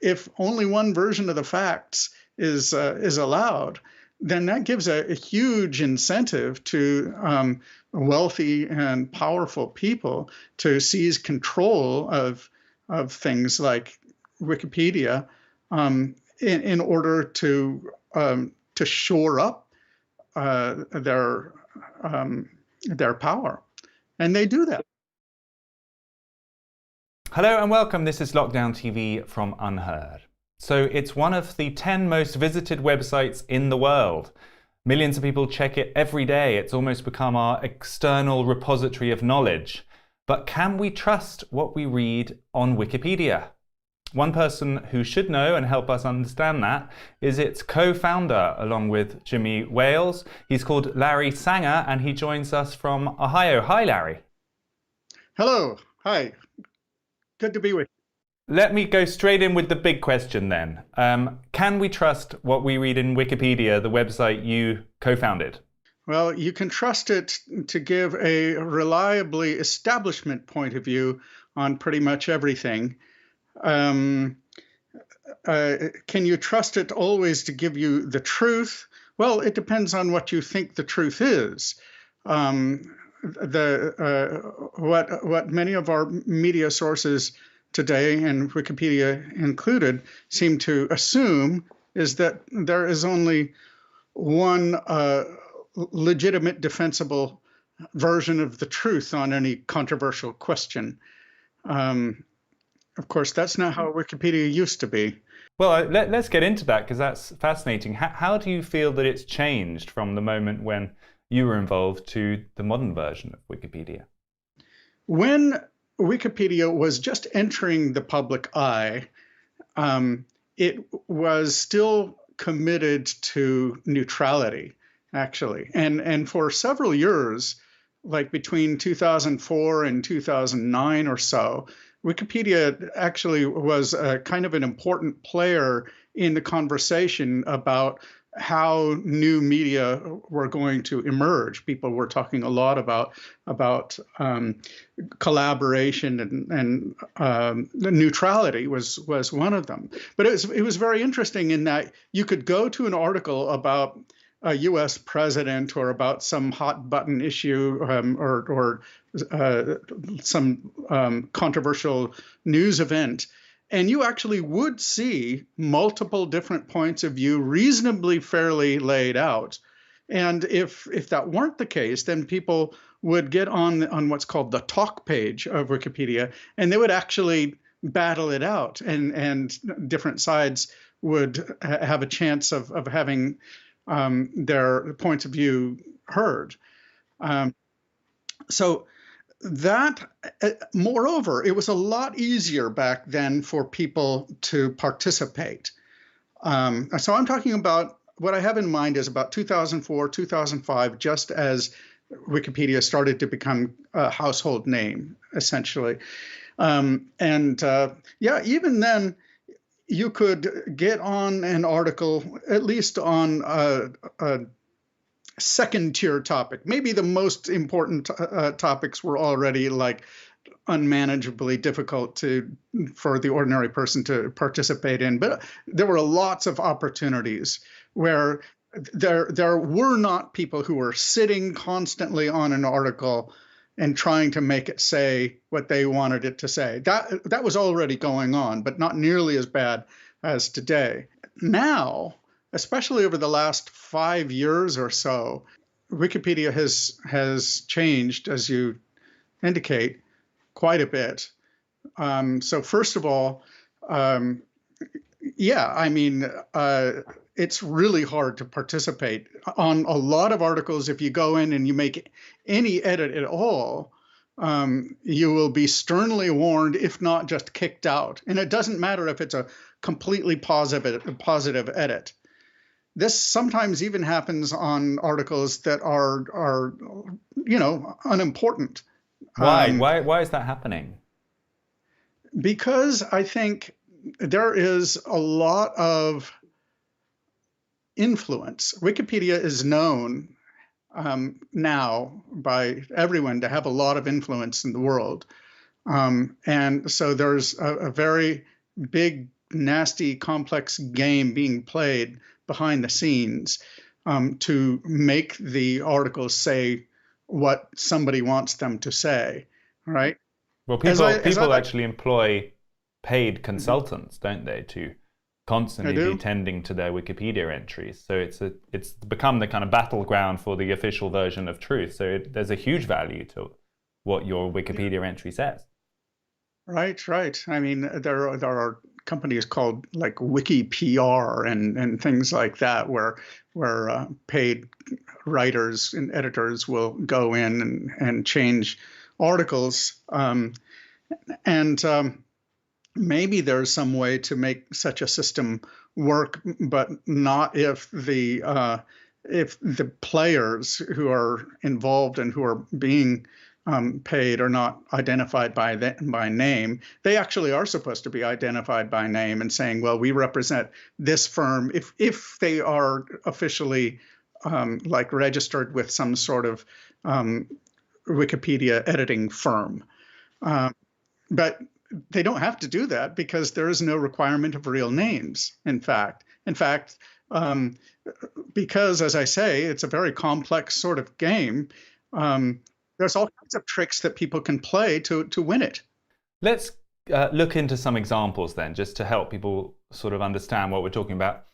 if only one version of the facts is allowed, then that gives a huge incentive to wealthy and powerful people to seize control of things like Wikipedia in order to shore up their power, and they do that. Hello and welcome. This is Lockdown TV from Unheard. So it's one of the 10 most visited websites in the world. Millions of people check it every day. It's almost become our external repository of knowledge. But can we trust what we read on Wikipedia? One person who should know and help us understand that is its co-founder, along with Jimmy Wales. He's called Larry Sanger, and he joins us from Ohio. Hi, Larry. Hello. Hi. Good to be with you. Let me go straight in with the big question then. Can we trust what we read in Wikipedia, the website you co-founded? Well, you can trust it to give a reliably establishment point of view on pretty much everything. Can you trust it always to give you the truth? Well, it depends on what you think the truth is. What many of our media sources today, and Wikipedia included, seem to assume is that there is only one legitimate, defensible version of the truth on any controversial question. Of course, that's not how Wikipedia used to be. Well, let's get into that, because that's fascinating. How do you feel that it's changed from the moment when you were involved to the modern version of Wikipedia? When Wikipedia was just entering the public eye, it was still committed to neutrality, actually. And for several years, like between 2004 and 2009 or so, Wikipedia actually was kind of an important player in the conversation about how new media were going to emerge. People were talking a lot about collaboration, and neutrality was one of them. But it was very interesting in that you could go to an article about a U.S. president or about some hot button issue or some controversial news event, and you actually would see multiple different points of view reasonably fairly laid out. And if that weren't the case, then people would get on what's called the talk page of Wikipedia, and they would actually battle it out, and different sides would have a chance of having their points of view heard. So that, moreover, it was a lot easier back then for people to participate. So I'm talking about, what I have in mind is about 2004, 2005, just as Wikipedia started to become a household name, essentially. Even then, you could get on an article, at least on a second tier topic. Maybe the most important topics were already like unmanageably difficult for the ordinary person to participate in. But there were lots of opportunities where there were not people who were sitting constantly on an article and trying to make it say what they wanted it to say. That was already going on, but not nearly as bad as today. Now, especially over the last 5 years or so, Wikipedia has changed, as you indicate, quite a bit. So first of all, it's really hard to participate on a lot of articles. If you go in and you make any edit at all, you will be sternly warned, if not just kicked out. And it doesn't matter if it's a completely positive edit. This sometimes even happens on articles that are unimportant. Why? Why is that happening? Because I think there is a lot of influence. Wikipedia is known now by everyone to have a lot of influence in the world. And so there's a very big nasty, complex game being played behind the scenes to make the articles say what somebody wants them to say, right? Well, As I people like, actually employ paid consultants, don't they, to I constantly be do. tending to their Wikipedia entries. So it's become the kind of battleground for the official version of truth. So there's a huge value to what your Wikipedia entry says. Right, right. I mean, there are companies called like Wikipr and things like that where paid writers and editors will go in and change articles. And maybe there's some way to make such a system work, but not if the players who are involved and who are being paid are not identified by name. They actually are supposed to be identified by name and saying, well, we represent this firm if they are officially like registered with some sort of Wikipedia editing firm. But they don't have to do that because there is no requirement of real names. In fact, because as I say, it's a very complex sort of game. There's all kinds of tricks that people can play to win it. Let's look into some examples then, just to help people sort of understand what we're talking about.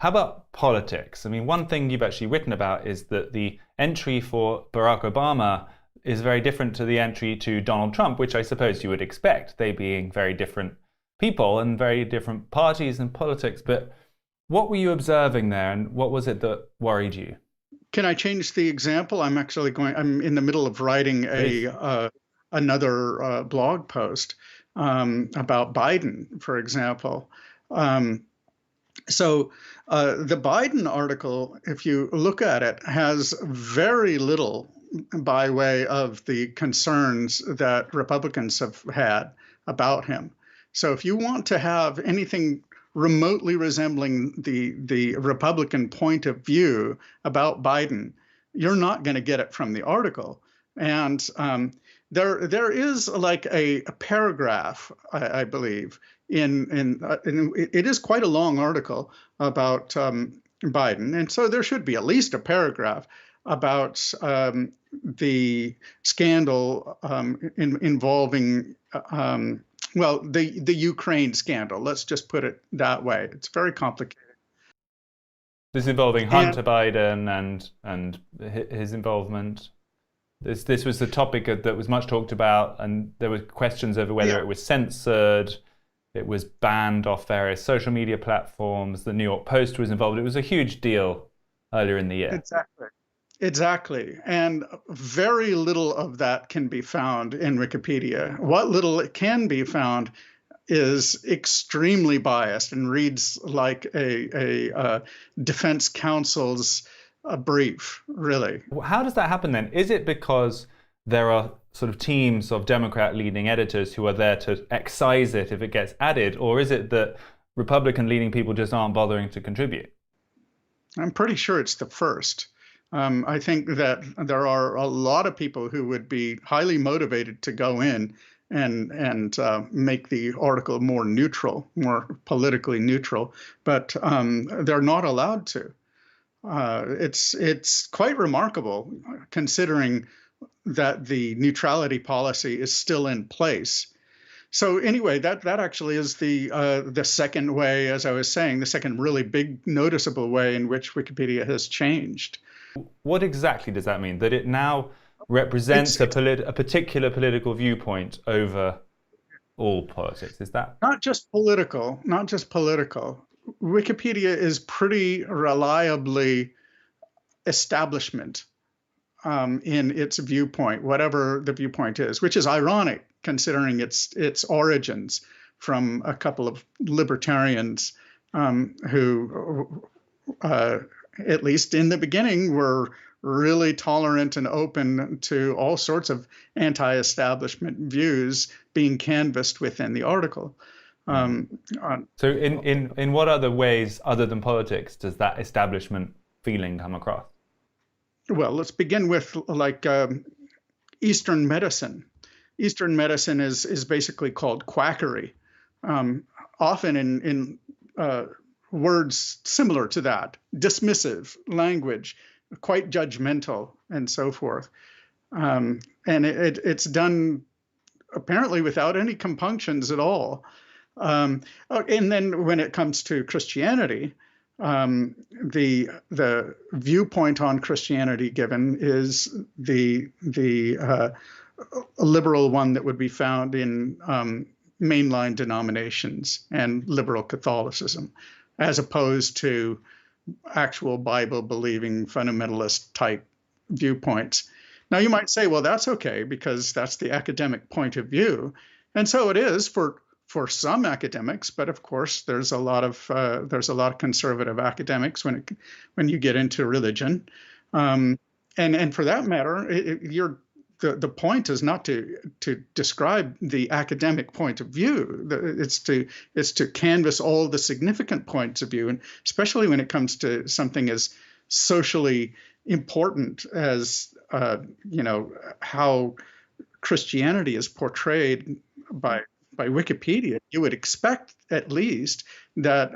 How about politics? I mean, one thing you've actually written about is that the entry for Barack Obama is very different to the entry to Donald Trump, which I suppose you would expect, they being very different people and very different parties and politics. But what were you observing there, and what was it that worried you? Can I change the example? I'm in the middle of writing another blog post about Biden, for example. So the Biden article, if you look at it, has very little by way of the concerns that Republicans have had about him. So if you want to have anything remotely resembling the Republican point of view about Biden, you're not going to get it from the article. And there is like a paragraph, I believe, in it is quite a long article about Biden, and so there should be at least a paragraph about the scandal involving the Ukraine scandal. Let's just put it that way. It's very complicated. This involving Hunter Biden and his involvement. This was the topic that was much talked about, and there were questions over whether it was censored. It was banned off various social media platforms. The New York Post was involved. It was a huge deal earlier in the year. Exactly. And very little of that can be found in Wikipedia. What little it can be found is extremely biased and reads like a defense counsel's brief, really. How does that happen then? Is it because there are sort of teams of Democrat-leaning editors who are there to excise it if it gets added, or is it that Republican-leaning people just aren't bothering to contribute? I'm pretty sure it's the first. I think that there are a lot of people who would be highly motivated to go in and make the article more neutral, more politically neutral, but they're not allowed to. It's quite remarkable considering that the neutrality policy is still in place. So anyway, that actually is the second way, as I was saying, the second really big noticeable way in which Wikipedia has changed. What exactly does that mean? That it now represents a particular political viewpoint over all politics? Is that not just political? Not just political. Wikipedia is pretty reliably establishment in its viewpoint, whatever the viewpoint is, which is ironic considering its origins from a couple of libertarians who, at least in the beginning, were really tolerant and open to all sorts of anti-establishment views being canvassed within the article. So in what other ways other than politics does that establishment feeling come across? Well, let's begin with like Eastern medicine. Eastern medicine is basically called quackery. often in words similar to that, dismissive language, quite judgmental, and so forth. And it's done apparently without any compunctions at all. And then when it comes to Christianity, the viewpoint on Christianity given is the liberal one that would be found in mainline denominations and liberal Catholicism, as opposed to actual Bible believing fundamentalist type viewpoints. Now you might say, well, that's okay because that's the academic point of view, and so it is for some academics. But of course, there's a lot of conservative academics when you get into religion, and for that matter, the point is not to describe the academic point of view. It's to canvass all the significant points of view, and especially when it comes to something as socially important as how Christianity is portrayed by Wikipedia. You would expect at least that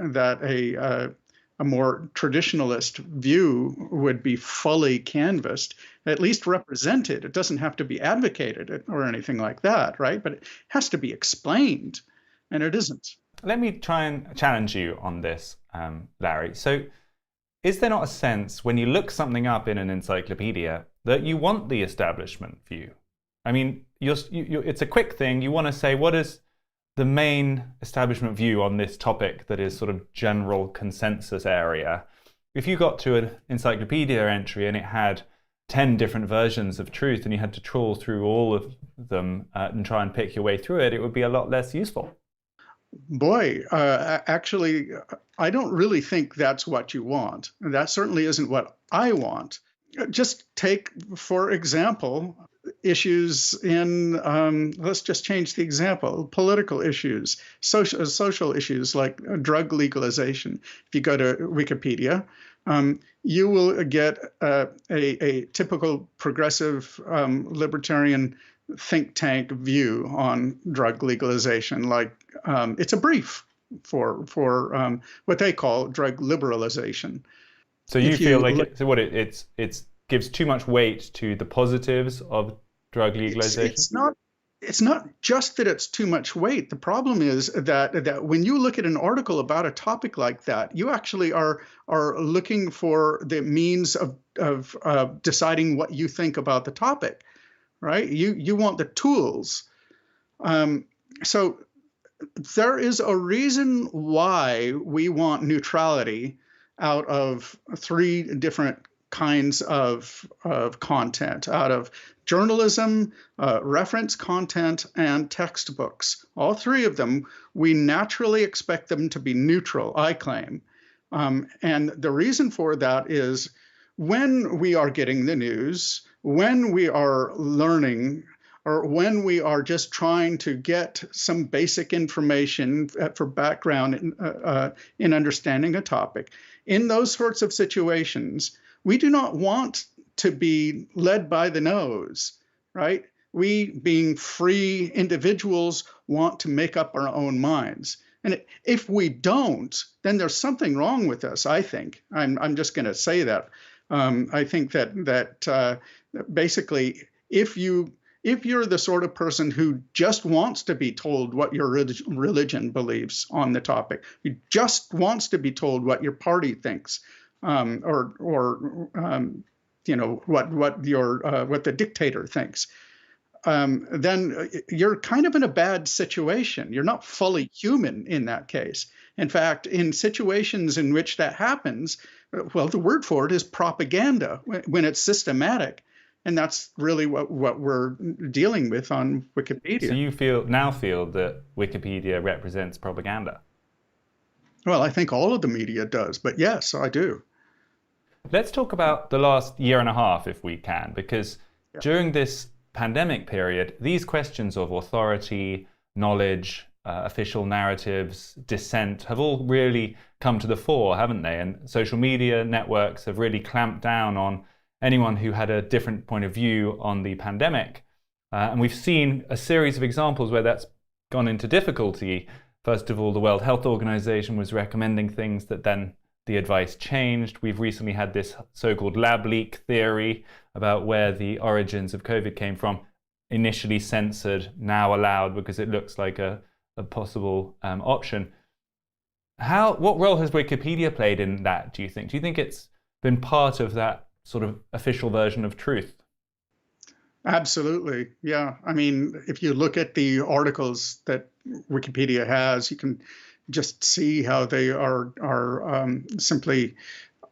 a more traditionalist view would be fully canvassed, at least represented. It doesn't have to be advocated or anything like that, right? But it has to be explained, and it isn't. Let me try and challenge you on this, Larry. So is there not a sense when you look something up in an encyclopedia that you want the establishment view? I mean, it's a quick thing. You want to say, what is the main establishment view on this topic that is sort of general consensus area? If you got to an encyclopedia entry and it had 10 different versions of truth and you had to trawl through all of them and try and pick your way through it, it would be a lot less useful. Boy, actually, I don't really think that's what you want. That certainly isn't what I want. Just take, for example, issues in, let's just change the example, political issues, social issues like drug legalization. If you go to Wikipedia, you will get a typical progressive libertarian think tank view on drug legalization. Like it's a brief for what they call drug liberalization. So you feel like it gives too much weight to the positives of drug legalization? It's not just that it's too much weight. The problem is that when you look at an article about a topic like that, you actually are looking for the means of deciding what you think about the topic, right? You want the tools. So there is a reason why we want neutrality out of three different kinds of content, out of journalism, reference content, and textbooks. All three of them, we naturally expect them to be neutral, I claim. And the reason for that is when we are getting the news, when we are learning, or when we are just trying to get some basic information for background in understanding a topic, in those sorts of situations, we do not want to be led by the nose, right? We, being free individuals, want to make up our own minds. And if we don't, then there's something wrong with us, I think. I'm just going to say that. I think that basically, if you're the sort of person who just wants to be told what your religion believes on the topic, who just wants to be told what your party thinks, or what the dictator thinks, then you're kind of in a bad situation. You're not fully human in that case. In fact, in situations in which that happens, well, the word for it is propaganda when it's systematic. And that's really what we're dealing with on Wikipedia. So you now feel that Wikipedia represents propaganda? Well, I think all of the media does, but yes, I do. Let's talk about the last year and a half, if we can, because during this pandemic period, these questions of authority, knowledge, official narratives, dissent have all really come to the fore, haven't they? And social media networks have really clamped down on anyone who had a different point of view on the pandemic. And we've seen a series of examples where that's gone into difficulty. First of all, the World Health Organization was recommending things that then the advice changed. We've recently had this so-called lab leak theory about where the origins of COVID came from, initially censored, now allowed because it looks like a possible option. What role has Wikipedia played in that, do you think? Do you think it's been part of that sort of official version of truth? Absolutely. Yeah. I mean, if you look at the articles that Wikipedia has, you can just see how they are simply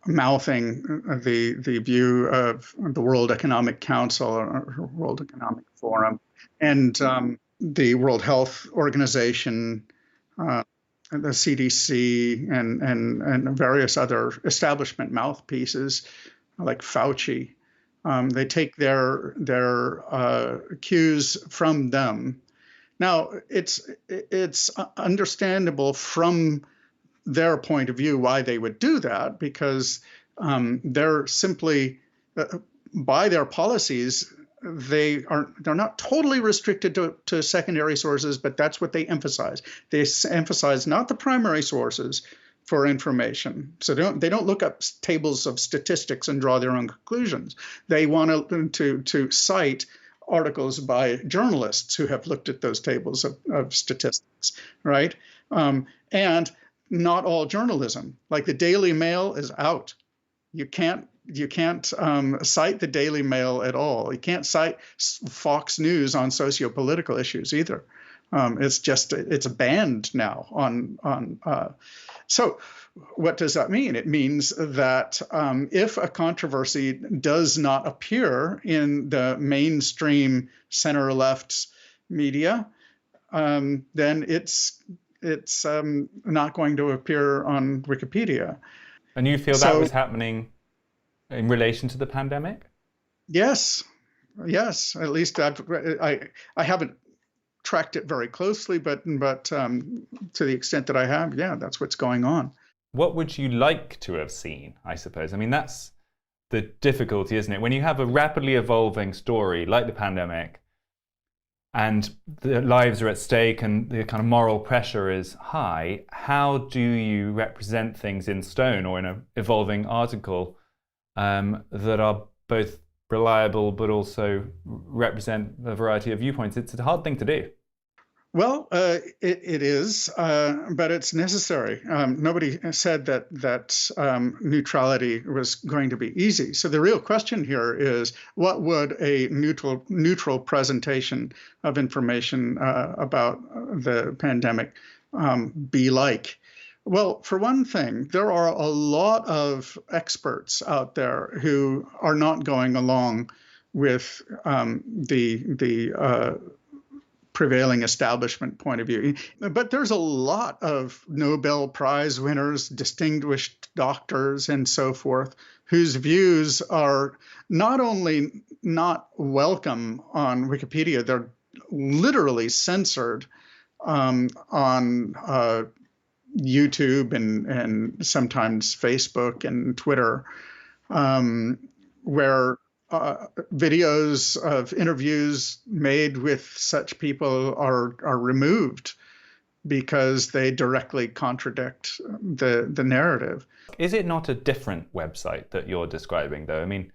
mouthing the view of the World Economic Council or World Economic Forum and the World Health Organization, the CDC, and various other establishment mouthpieces like Fauci. They take their cues from them. Now, it's understandable from their point of view why they would do that, because they're simply by their policies they're not totally restricted to secondary sources, but that's what they emphasize. They emphasize not the primary sources for information. So they don't look up tables of statistics and draw their own conclusions. They want to cite articles by journalists who have looked at those tables of statistics, right? And not all journalism. Like the Daily Mail is out. You can't cite the Daily Mail at all. You can't cite Fox News on socio-political issues either. It's banned now on. So what does that mean? It means that if a controversy does not appear in the mainstream center-left media, then it's not going to appear on Wikipedia. And you feel that was happening in relation to the pandemic? Yes. At least I haven't tracked it very closely, but to the extent that I have, yeah, that's what's going on. What would you like to have seen, I suppose? I mean, that's the difficulty, isn't it? When you have a rapidly evolving story like the pandemic, and the lives are at stake and the kind of moral pressure is high, how do you represent things in stone or in an evolving article that are both reliable but also represent a variety of viewpoints? It's a hard thing to do. Well, it is, but it's necessary. Nobody said that neutrality was going to be easy. So the real question here is, what would a neutral presentation of information about the pandemic be like? Well, for one thing, there are a lot of experts out there who are not going along with the prevailing establishment point of view. But there's a lot of Nobel Prize winners, distinguished doctors, and so forth, whose views are not only not welcome on Wikipedia, they're literally censored on YouTube and sometimes Facebook and Twitter, where videos of interviews made with such people are removed because they directly contradict the narrative. Is it not a different website that you're describing, though? I mean,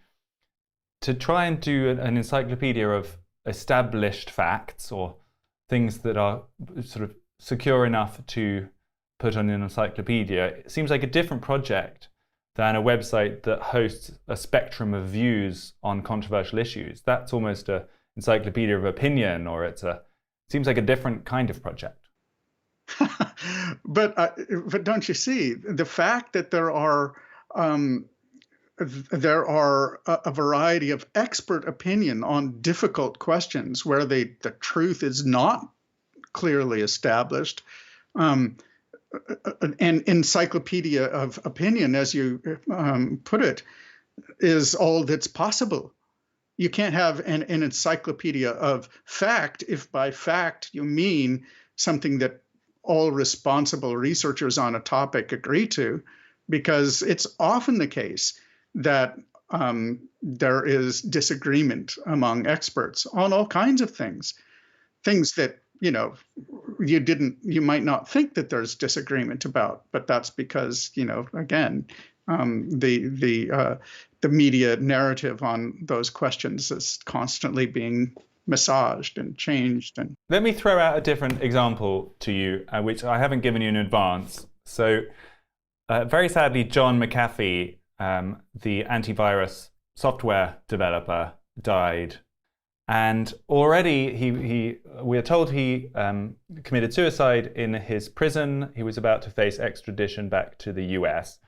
to try and do an encyclopedia of established facts or things that are sort of secure enough to put on an encyclopedia, it seems like a different project than a website that hosts a spectrum of views on controversial issues. That's almost an encyclopedia of opinion, or it seems like a different kind of project. But don't you see the fact that there are a variety of expert opinion on difficult questions where the truth is not clearly established. An encyclopedia of opinion, as you put it, is all that's possible. You can't have an encyclopedia of fact if by fact you mean something that all responsible researchers on a topic agree to, because it's often the case that there is disagreement among experts on all kinds of things that you might not think that there's disagreement about, but that's because, again, the media narrative on those questions is constantly being massaged and changed. And let me throw out a different example to you, which I haven't given you in advance. So, very sadly, John McAfee, the antivirus software developer, died. And already we are told he committed suicide in his prison. He was about to face extradition back to the US.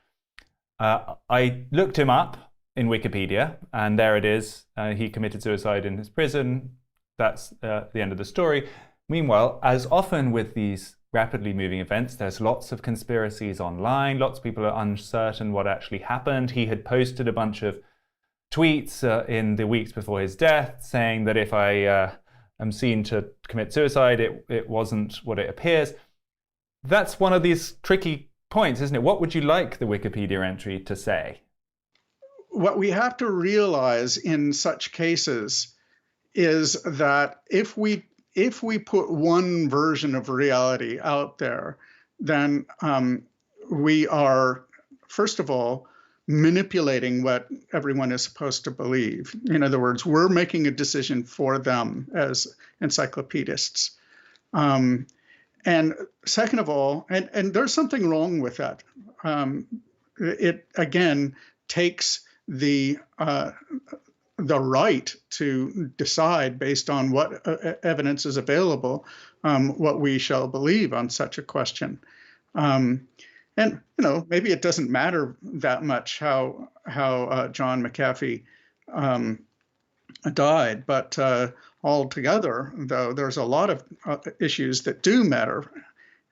I looked him up in Wikipedia, and there it is. He committed suicide in his prison. That's the end of the story. Meanwhile, as often with these rapidly moving events, there's lots of conspiracies online. Lots of people are uncertain what actually happened. He had posted a bunch of tweets in the weeks before his death saying that if I am seen to commit suicide, it wasn't what it appears. That's one of these tricky points, isn't it? What would you like the Wikipedia entry to say? What we have to realize in such cases is that if we put one version of reality out there, then we are, first of all, manipulating what everyone is supposed to believe. In other words, we're making a decision for them as encyclopedists. And second of all, and there's something wrong with that. It, again, takes the right to decide based on what evidence is available, what we shall believe on such a question. And maybe it doesn't matter that much how John McAfee died, but altogether, though, there's a lot of issues that do matter,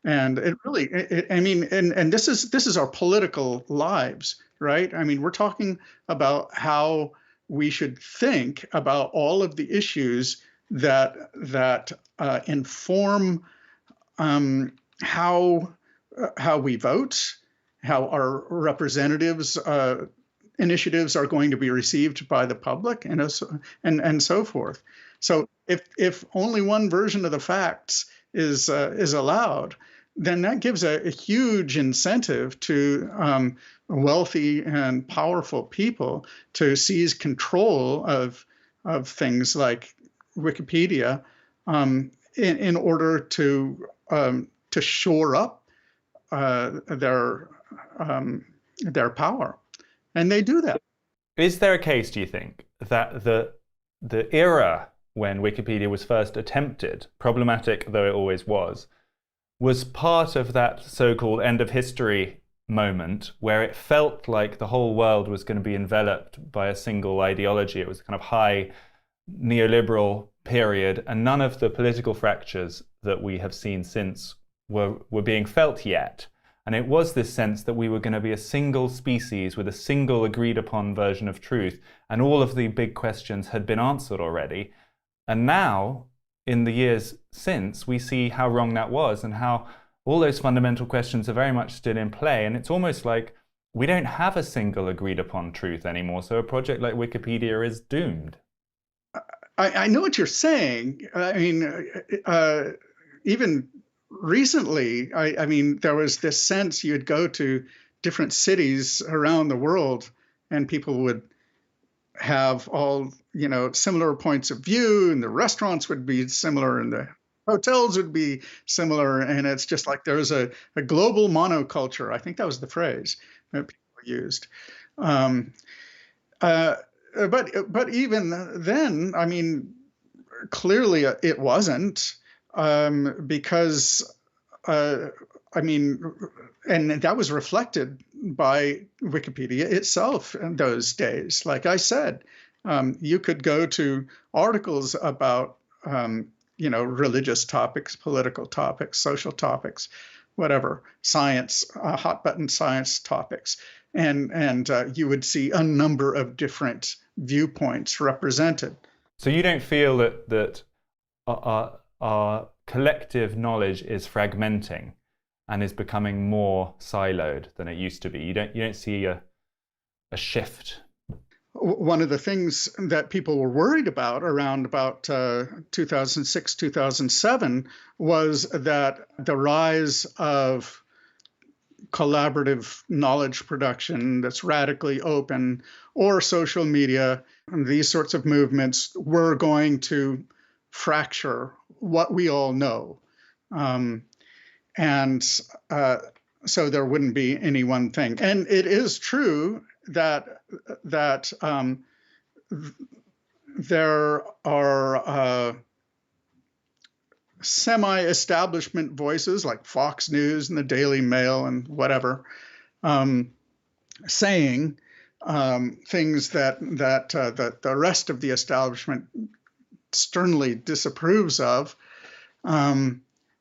and it really, and this is our political lives, right? I mean, we're talking about how we should think about all of the issues that inform how we vote, how our representatives' initiatives are going to be received by the public, and so forth. So if only one version of the facts is allowed, then that gives a huge incentive to wealthy and powerful people to seize control of things like Wikipedia in order to shore up their power, and they do that. Is there a case, do you think, that the era when Wikipedia was first attempted, problematic though it always was part of that so-called end of history moment where it felt like the whole world was going to be enveloped by a single ideology? It was a kind of high neoliberal period, and none of the political fractures that we have seen since were being felt yet. And it was this sense that we were going to be a single species with a single agreed upon version of truth, and all of the big questions had been answered already. And now, in the years since, we see how wrong that was and how all those fundamental questions are very much still in play. And it's almost like we don't have a single agreed upon truth anymore. So a project like Wikipedia is doomed. I know what you're saying. I mean, even recently, I mean, there was this sense you'd go to different cities around the world and people would have all, similar points of view, and the restaurants would be similar and the hotels would be similar. And it's just like there's a global monoculture. I think that was the phrase that people used. But even then, I mean, clearly it wasn't. Because, I mean, and that was reflected by Wikipedia itself in those days. Like I said, you could go to articles about, religious topics, political topics, social topics, whatever, science, hot button science topics. And you would see a number of different viewpoints represented. So you don't feel that our collective knowledge is fragmenting and is becoming more siloed than it used to be? You don't see a shift? one of the things that people were worried about around about 2006, 2007 was that the rise of collaborative knowledge production that's radically open, or social media, and these sorts of movements were going to fracture what we all know. And so there wouldn't be any one thing. And it is true that there are semi-establishment voices like Fox News and the Daily Mail and whatever, saying things that the rest of the establishment sternly disapproves of.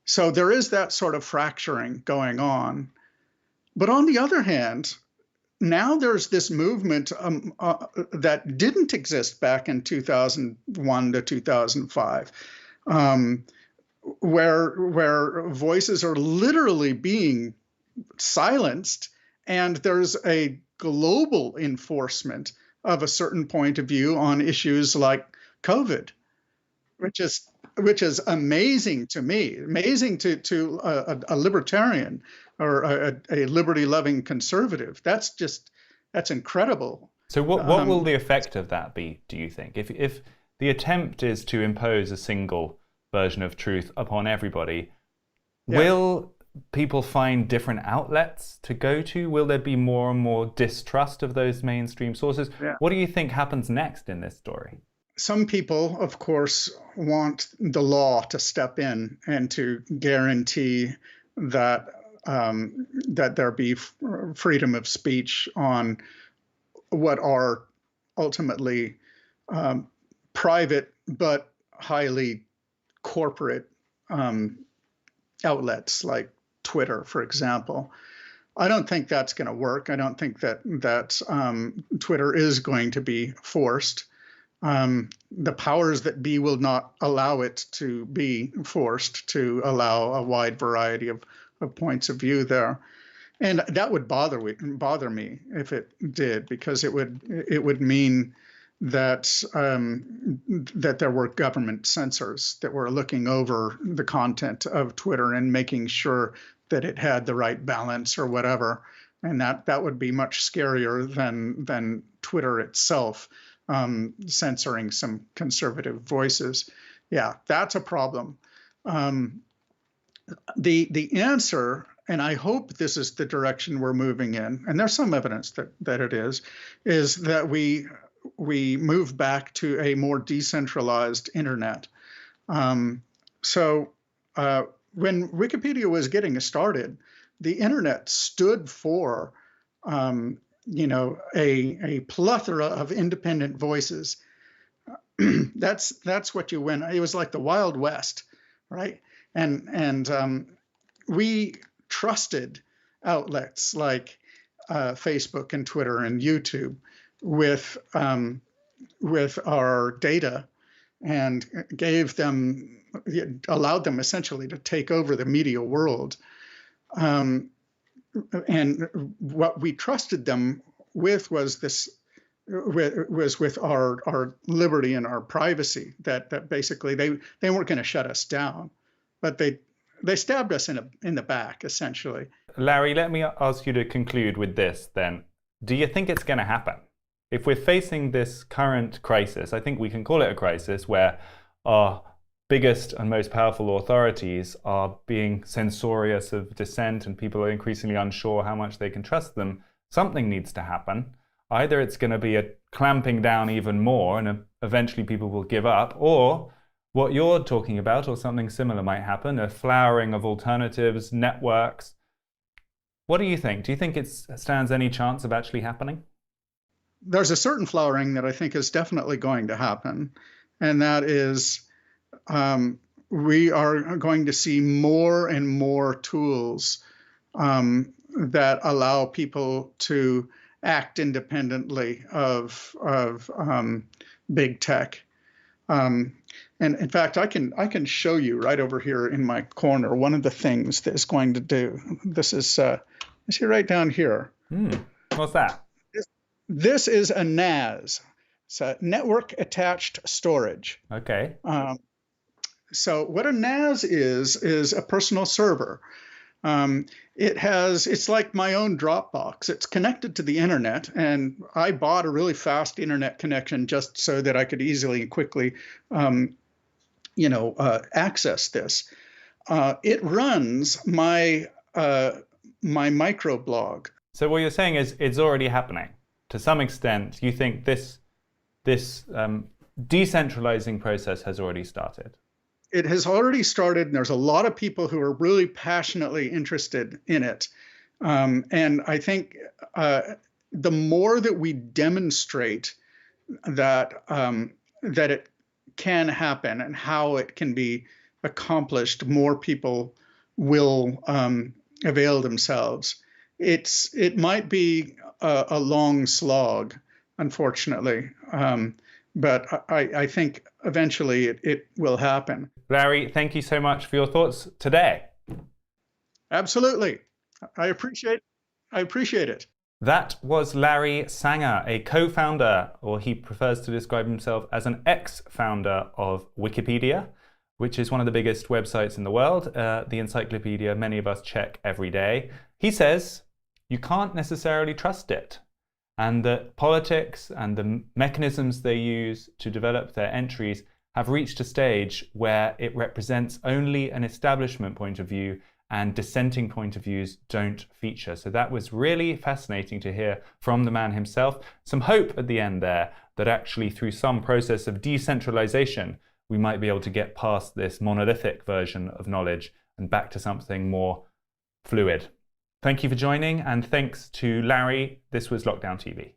So there is that sort of fracturing going on. But on the other hand, now there's this movement that didn't exist back in 2001 to 2005, where voices are literally being silenced, and there's a global enforcement of a certain point of view on issues like COVID, which is amazing to me, amazing to a libertarian or a liberty-loving conservative. That's incredible. So what will the effect of that be, do you think? If the attempt is to impose a single version of truth upon everybody, will people find different outlets to go to? Will there be more and more distrust of those mainstream sources? Yeah. What do you think happens next in this story? Some people, of course, want the law to step in and to guarantee that that there be freedom of speech on what are ultimately private but highly corporate outlets like Twitter, for example. I don't think that's going to work. I don't think that Twitter is going to be forced. The powers that be will not allow it to be forced to allow a wide variety of points of view there. And that would bother me if it did, because it would mean that that there were government censors that were looking over the content of Twitter and making sure that it had the right balance or whatever. And that would be much scarier than Twitter itself censoring some conservative voices. Yeah, that's a problem. The answer, and I hope this is the direction we're moving in, and there's some evidence that it is that we move back to a more decentralized internet. So when Wikipedia was getting started, the internet stood for a plethora of independent voices. That's what you win. It was like the Wild West, right? And we trusted outlets like Facebook and Twitter and YouTube with our data, and allowed them essentially to take over the media world. And what we trusted them with was with our liberty and our privacy, that basically they weren't going to shut us down, but they stabbed us in the back, essentially. Larry, let me ask you to conclude with this then. Do you think it's going to happen? If we're facing this current crisis, I think we can call it a crisis, where our biggest and most powerful authorities are being censorious of dissent and people are increasingly unsure how much they can trust them, something needs to happen. Either it's going to be a clamping down even more and eventually people will give up, or what you're talking about or something similar might happen, a flowering of alternatives, networks. What do you think? Do you think it stands any chance of actually happening? There's a certain flowering that I think is definitely going to happen, and that is we are going to see more and more tools that allow people to act independently of big tech. And in fact, I can show you right over here in my corner one of the things that it's going to do. This is see right down here. What's that? This is a NAS. It's a network attached storage. Okay. So what a NAS is a personal server. It's like my own Dropbox. It's connected to the internet, and I bought a really fast internet connection just so that I could easily and quickly, access this. It runs my microblog. So what you're saying is it's already happening to some extent. You think this decentralizing process has already started? It has already started, and there's a lot of people who are really passionately interested in it. And I think the more that we demonstrate that that it can happen and how it can be accomplished, more people will avail themselves. It might be a long slog, unfortunately. But I think eventually it will happen. Larry, thank you so much for your thoughts today. Absolutely. I appreciate it. That was Larry Sanger, a co-founder, or he prefers to describe himself as an ex-founder of Wikipedia, which is one of the biggest websites in the world, the encyclopedia many of us check every day. He says you can't necessarily trust it, and that politics and the mechanisms they use to develop their entries have reached a stage where it represents only an establishment point of view and dissenting point of views don't feature. So that was really fascinating to hear from the man himself. Some hope at the end there that actually through some process of decentralization, we might be able to get past this monolithic version of knowledge and back to something more fluid. Thank you for joining, and thanks to Larry. This was Lockdown TV.